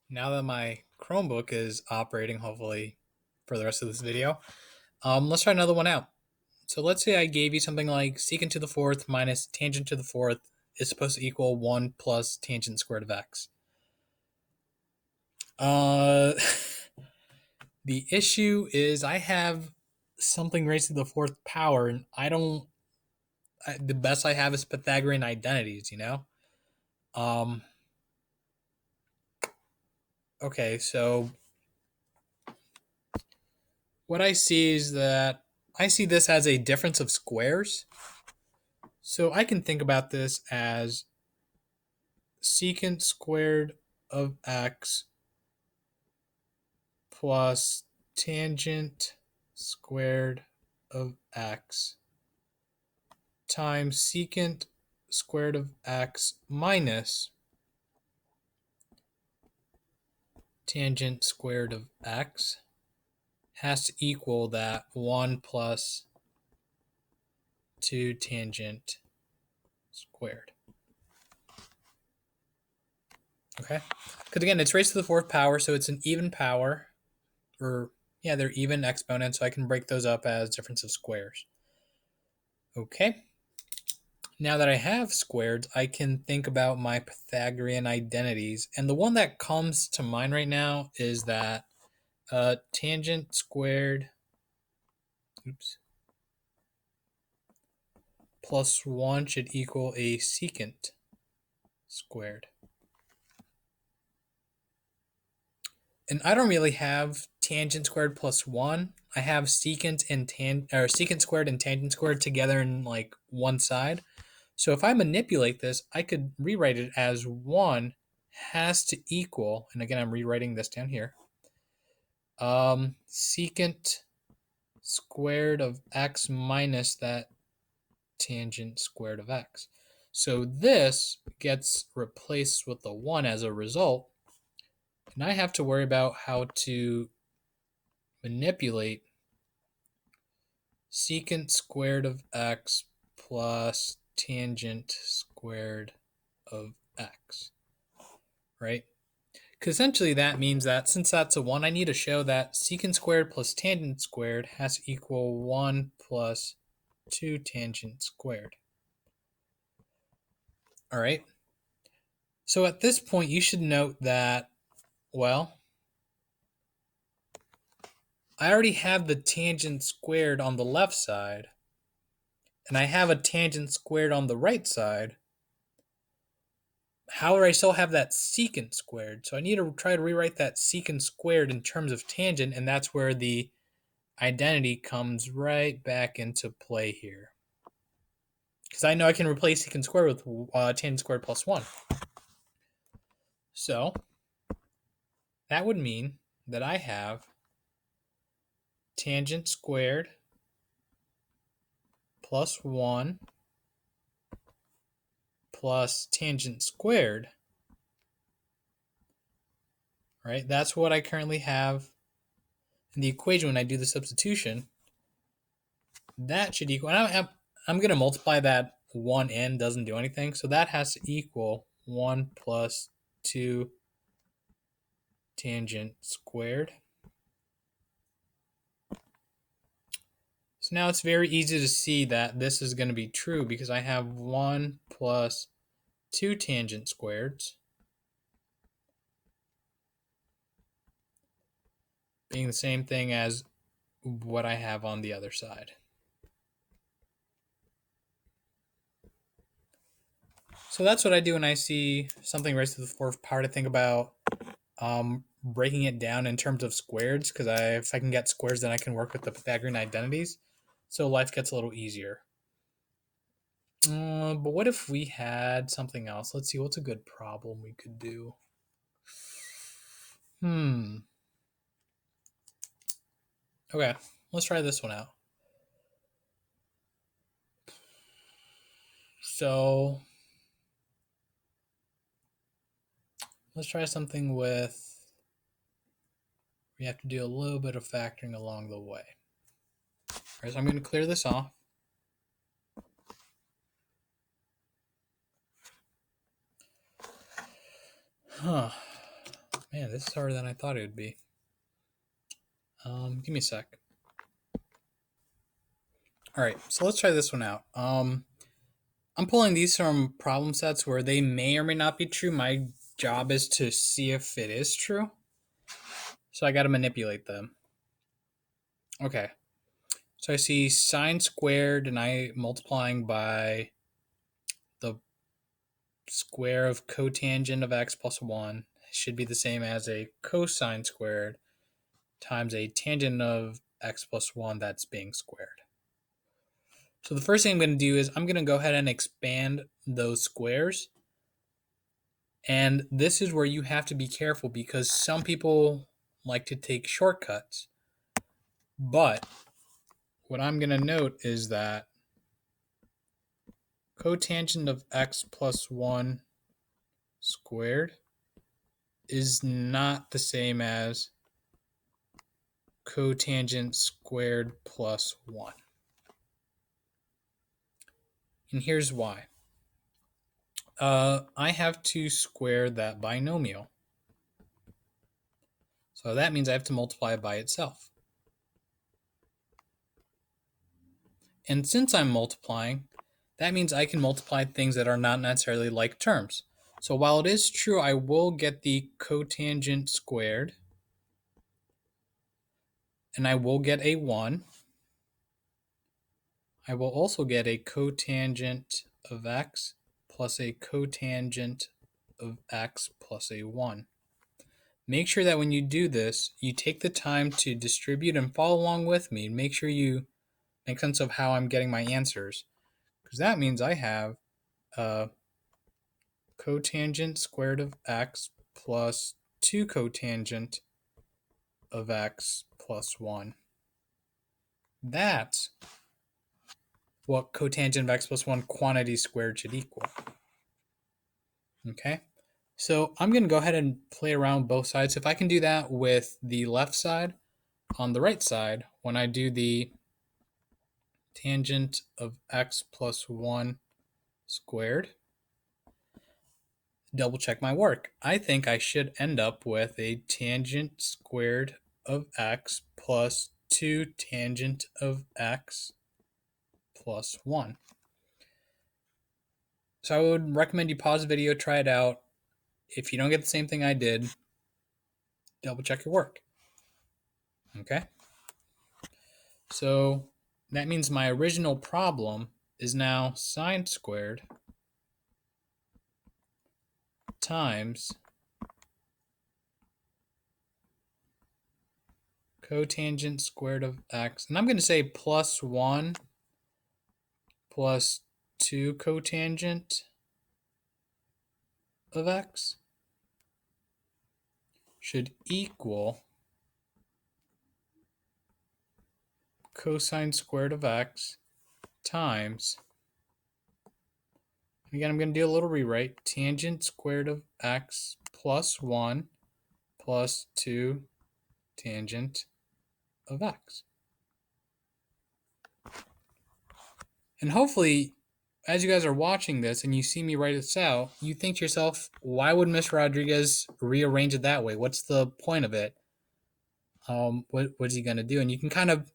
Now that my Chromebook is operating, hopefully for the rest of this video, let's try another one out. So let's say I gave you something like secant to the fourth minus tangent to the fourth is supposed to equal 1 plus tangent squared of x. Uh, the issue is I have something raised to the fourth power, and the best I have is Pythagorean identities, you know? Um, okay, so what I see is that I see this as a difference of squares. So I can think about this as secant squared of x plus tangent squared of x times secant squared of x minus tangent squared of x has to equal that 1 plus 2 tangent squared. Okay? Because again, it's raised to the fourth power, so it's an even power. Or, yeah, they're even exponents, so I can break those up as difference of squares. Okay? Now that I have squared, I can think about my Pythagorean identities. And the one that comes to mind right now is that tangent squared plus 1 should equal a secant squared. And I don't really have tangent squared plus 1. I have secant and secant squared and tangent squared together in like one side. So if I manipulate this, I could rewrite it as 1 has to equal, and again I'm rewriting this down here, secant squared of x minus that tangent squared of x. So this gets replaced with the 1 as a result, and I have to worry about how to manipulate secant squared of x plus tangent squared of x, right? Because essentially that means that since that's a 1, I need to show that secant squared plus tangent squared has to equal 1 plus 2 tangent squared. All right. So at this point, you should note that, well, I already have the tangent squared on the left side, and I have a tangent squared on the right side. However, I still have that secant squared. So I need to try to rewrite that secant squared in terms of tangent, and that's where the identity comes right back into play here. Because I know I can replace secant squared with tangent squared plus 1. So that would mean that I have tangent squared plus 1 plus tangent squared, right? That's what I currently have in the equation when I do the substitution. That should equal, I'm going to multiply that 1 in, doesn't do anything. So that has to equal 1 plus 2 tangent squared. So now it's very easy to see that this is going to be true because I have 1 plus 2 tangent squareds being the same thing as what I have on the other side. So that's what I do when I see something raised to the fourth power, to think about breaking it down in terms of squares, because if I can get squares, then I can work with the Pythagorean identities. So life gets a little easier. But what if we had something else? Let's see, what's a good problem we could do? Okay, let's try this one out. So let's try something with, we have to do a little bit of factoring along the way. All right, so I'm going to clear this off. Man, this is harder than I thought it would be. Give me a sec. All right, so let's try this one out. I'm pulling these from problem sets where they may or may not be true. My job is to see if it is true. So I got to manipulate them. Okay. So I see sine squared and I multiplying by the square of cotangent of x plus 1 should be the same as a cosine squared times a tangent of x plus 1 that's being squared. So the first thing I'm going to do is I'm going to go ahead and expand those squares. And this is where you have to be careful because some people like to take shortcuts. But what I'm going to note is that cotangent of x plus 1 squared is not the same as cotangent squared plus 1. And here's why. I have to square that binomial. So that means I have to multiply it by itself. And since I'm multiplying, that means I can multiply things that are not necessarily like terms. So while it is true I will get the cotangent squared, and I will get a 1, I will also get a cotangent of x plus a cotangent of x plus a 1. Make sure that when you do this, you take the time to distribute and follow along with me. Make sure you make sense of how I'm getting my answers, because that means I have cotangent squared of x plus 2 cotangent of x plus 1. That's what cotangent of x plus 1 quantity squared should equal. Okay, so I'm going to go ahead and play around both sides. If I can do that with the left side, on the right side, when I do the tangent of x plus 1 squared, double check my work. I think I should end up with a tangent squared of x plus 2 tangent of x plus 1. So I would recommend you pause the video, try it out. If you don't get the same thing I did, double check your work. Okay? So that means my original problem is now sine squared times cotangent squared of x. And I'm going to say plus 1 plus 2 cotangent of x should equal cosine squared of x times, again I'm going to do a little rewrite, tangent squared of x plus 1 plus 2 tangent of x. And hopefully, as you guys are watching this and you see me write this out, you think to yourself, why would Mr. Rodriguez rearrange it that way? What's the point of it? What's he going to do? And you can kind of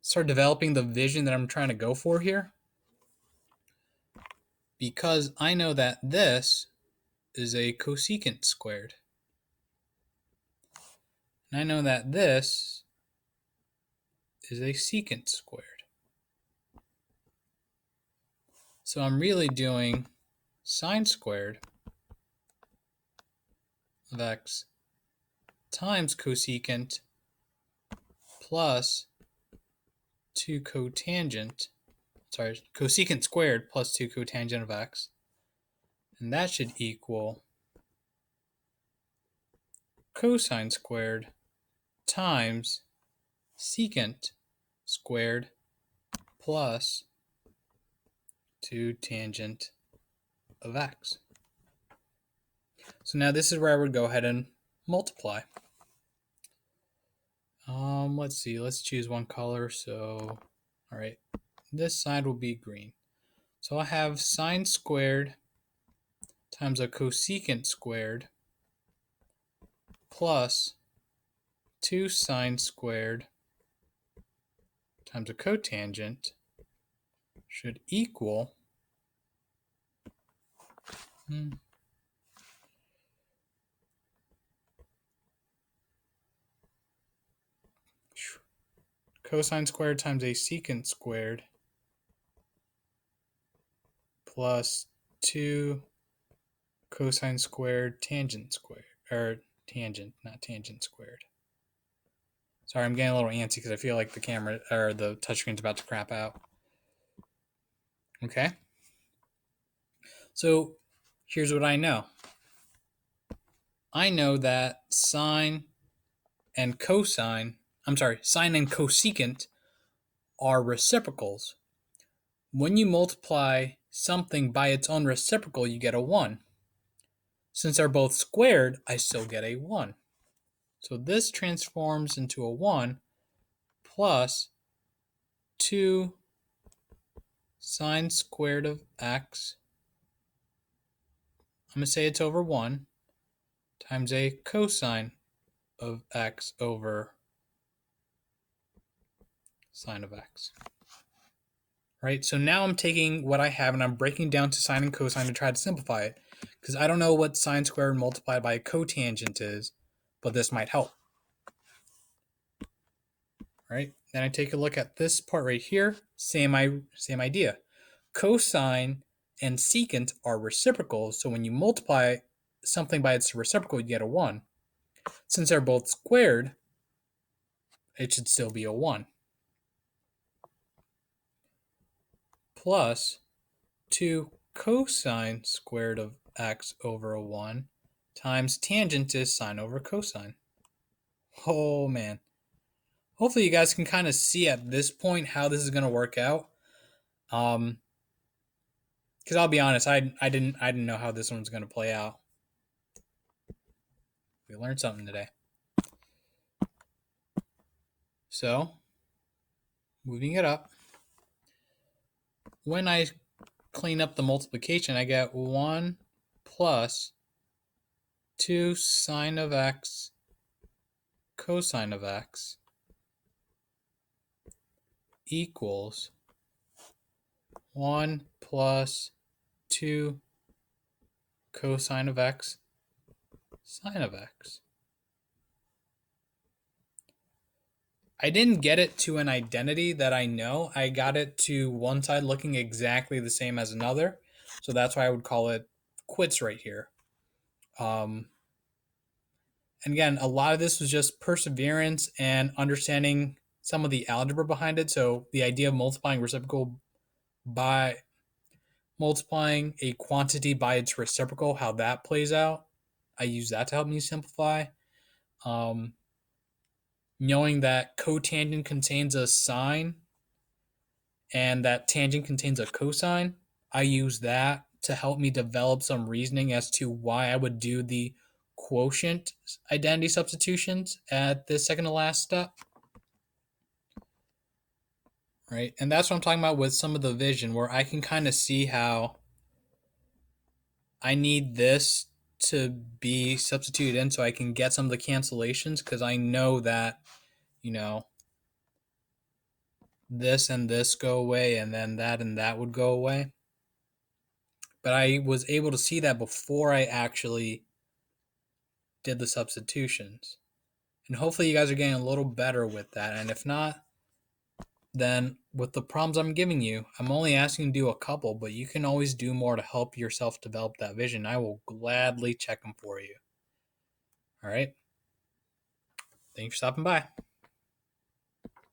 start developing the vision that I'm trying to go for here. Because I know that this is a cosecant squared. And I know that this is a secant squared. So I'm really doing sine squared of x times cosecant plus 2 cotangent, cosecant squared plus 2 cotangent of x. And that should equal cosine squared times secant squared plus 2 tangent of x. So now this is where I would go ahead and multiply. Let's see, let's choose one color. So, all right, this side will be green. So I have sine squared times a cosecant squared plus 2 sine squared times a cotangent should equal cosine squared times a secant squared plus 2 cosine squared tangent squared, or tangent, not tangent squared. Sorry, I'm getting a little antsy because I feel like the camera or the touchscreen's about to crap out. Okay. So here's what I know. I know that sine and cosine are reciprocals. When you multiply something by its own reciprocal, you get a 1. Since they're both squared, I still get a 1. So this transforms into a 1 plus 2 sine squared of x. I'm going to say it's over 1 times a cosine of x over sine of x. Right? So now I'm taking what I have and I'm breaking down to sine and cosine to try to simplify it, because I don't know what sine squared multiplied by a cotangent is, but this might help. Right? Then I take a look at this part right here. Same idea. Cosine and secant are reciprocals, so when you multiply something by its reciprocal, you get a 1. Since they're both squared, it should still be a 1. Plus 2 cosine squared of x over a 1 times tangent is sine over cosine. Oh man. Hopefully you guys can kind of see at this point how this is going to work out. Because I'll be honest, I didn't know how this one's going to play out. We learned something today. So, moving it up. When I clean up the multiplication, I get 1 plus 2 sine of x cosine of x equals 1 plus 2 cosine of x sine of x. I didn't get it to an identity that I know. I got it to one side looking exactly the same as another. So that's why I would call it quits right here. And again, a lot of this was just perseverance and understanding some of the algebra behind it. So the idea of multiplying reciprocal by multiplying a quantity by its reciprocal, how that plays out, I use that to help me simplify. Knowing that cotangent contains a sine and that tangent contains a cosine, I use that to help me develop some reasoning as to why I would do the quotient identity substitutions at the second to last step. Right? And that's what I'm talking about with some of the vision, where I can kind of see how I need this to be substituted in so I can get some of the cancellations, because I know that, this and this go away and then that and that would go away. But I was able to see that before I actually did the substitutions. And hopefully you guys are getting a little better with that. And if not, then with the problems I'm giving you, I'm only asking you to do a couple, but you can always do more to help yourself develop that vision. I will gladly check them for you. All right. Thanks for stopping by.